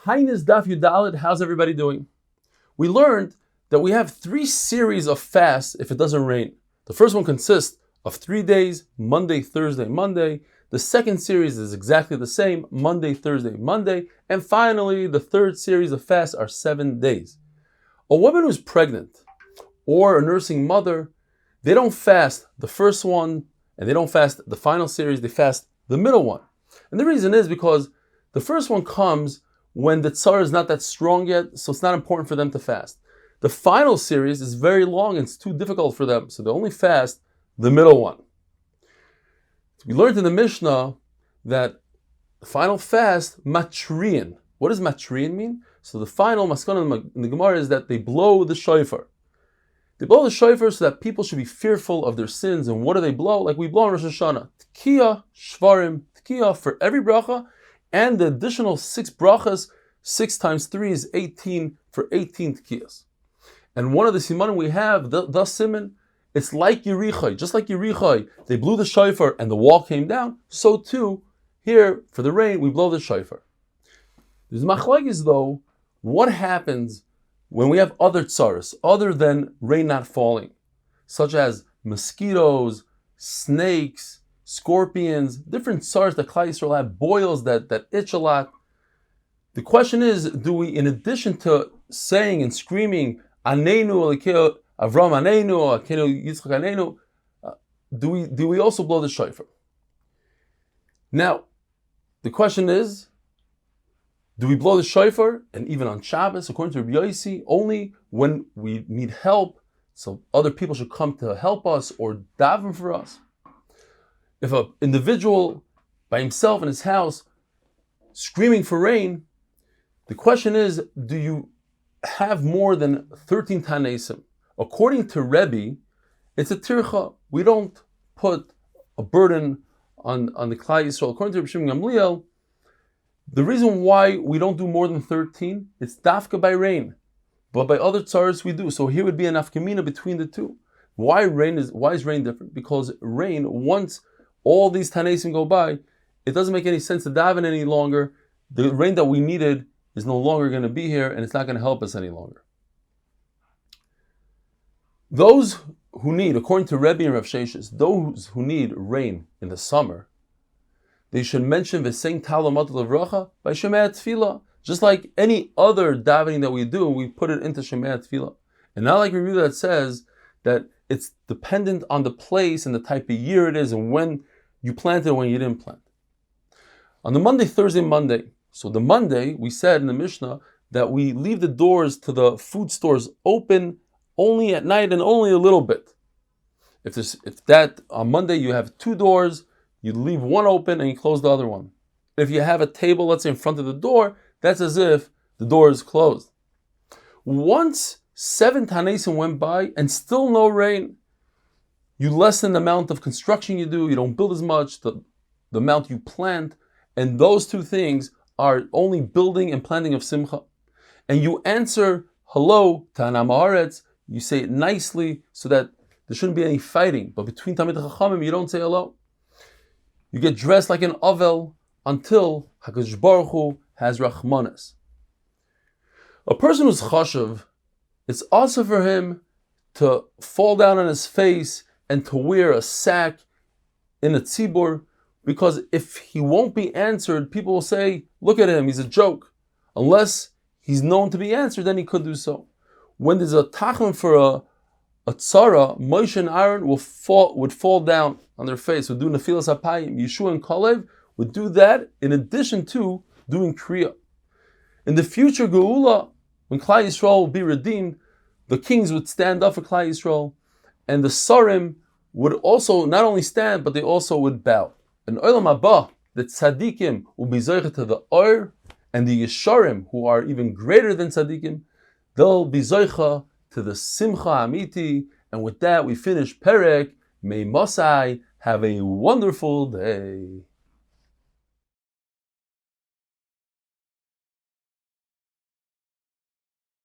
Taanis Daf Yudalid, how's everybody doing? We learned that we have 3 series of fasts if it doesn't rain. The first one consists of 3 days, Monday, Thursday, Monday. The second series is exactly the same, Monday, Thursday, Monday. And finally, the third series of fasts are 7 days. A woman who's pregnant or a nursing mother, they don't fast the first one and they don't fast the final series, they fast the middle one. And the reason is because the first one comes when the tsar is not that strong yet, so it's not important for them to fast. The final series is very long and it's too difficult for them, so they only fast the middle one. We learned in the Mishnah that the final fast, matrian. What does matrian mean? So the final maskana in the Gemara is that they blow the shofar. They blow the shofar so that people should be fearful of their sins. And what do they blow? Like we blow on Rosh Hashanah. Tkiya, shvarim, tkiya for every bracha, and the additional 6 brachas, 6 times 3 is 18 for 18 tkiyas. And one of the simanim we have, the siman, it's like Yerichai. Just like Yerichai, they blew the shofar and the wall came down. So too, here, for the rain, we blow the shofar. There's machlokes though, what happens when we have other tsaras, other than rain not falling, such as mosquitoes, snakes, scorpions, different tsaras that Klein have, boils that itch a lot. The question is, do we, in addition to saying and screaming, Aneinu, Avraham Aneinu, Akenu Yitzchak Aneinu, do we also blow the shofar? Now, the question is, do we blow the shofar, and even on Shabbos, according to Rabbi Yossi, only when we need help, so other people should come to help us or daven for us? If an individual by himself in his house screaming for rain, the question is, do you have more than 13 Taanesim? According to Rebbe, it's a tircha. We don't put a burden on the Klal Yisrael. According to Rabbi Shimon Gamliel, the reason why we don't do more than 13, it's dafka by rain. But by other tzaras we do. So here would be an afkamina between the two. Why is rain different? Because rain, once all these Taanesim go by, it doesn't make any sense to daven any longer. The rain that we needed is no longer going to be here, and it's not going to help us any longer. Those who need, according to Rebbe and Rav Sheshes, those who need rain in the summer, they should mention v'sein talamat levracha by Shemei Tefillah. Just like any other davening that we do, we put it into Shemei Tefillah. And not like review that says that it's dependent on the place and the type of year it is and when you planted and when you didn't plant. On the Monday, Thursday, Monday, so the Monday, we said in the Mishnah that we leave the doors to the food stores open only at night and only a little bit. If that on Monday you have 2 doors, you leave one open and you close the other one. If you have a table, let's say in front of the door, that's as if the door is closed. Once 7 Taanesim went by and still no rain, you lessen the amount of construction you do, you don't build as much, the amount you plant, and those 2 things are only building and planting of simcha. And you answer, hello, Ta'anam Haaretz, you say it nicely so that there shouldn't be any fighting. But between Talmid Chachamim, you don't say hello. You get dressed like an Avel until HaKadosh Baruch Hu has Rachmanas. A person who's chashav, it's also for him to fall down on his face and to wear a sack in a tzibur, because if he won't be answered, people will say, look at him, he's a joke. Unless he's known to be answered, then he could do so. When there's a tachlim for a tzara, Moshe and Aaron would fall down on their face, would do nefilas hapayim. Yeshua and Calev would do that in addition to doing kriya. In the future Geula, when Klal Yisrael will be redeemed, the kings would stand up for Klal Yisrael, and the sarim would also not only stand, but they also would bow. In Olam Haba, the tzaddikim will be zocheh to the or, and the yesharim, who are even greater than tzaddikim, they'll be zocheh to the simcha amiti. And with that, we finish Perek. May Mosai have a wonderful day.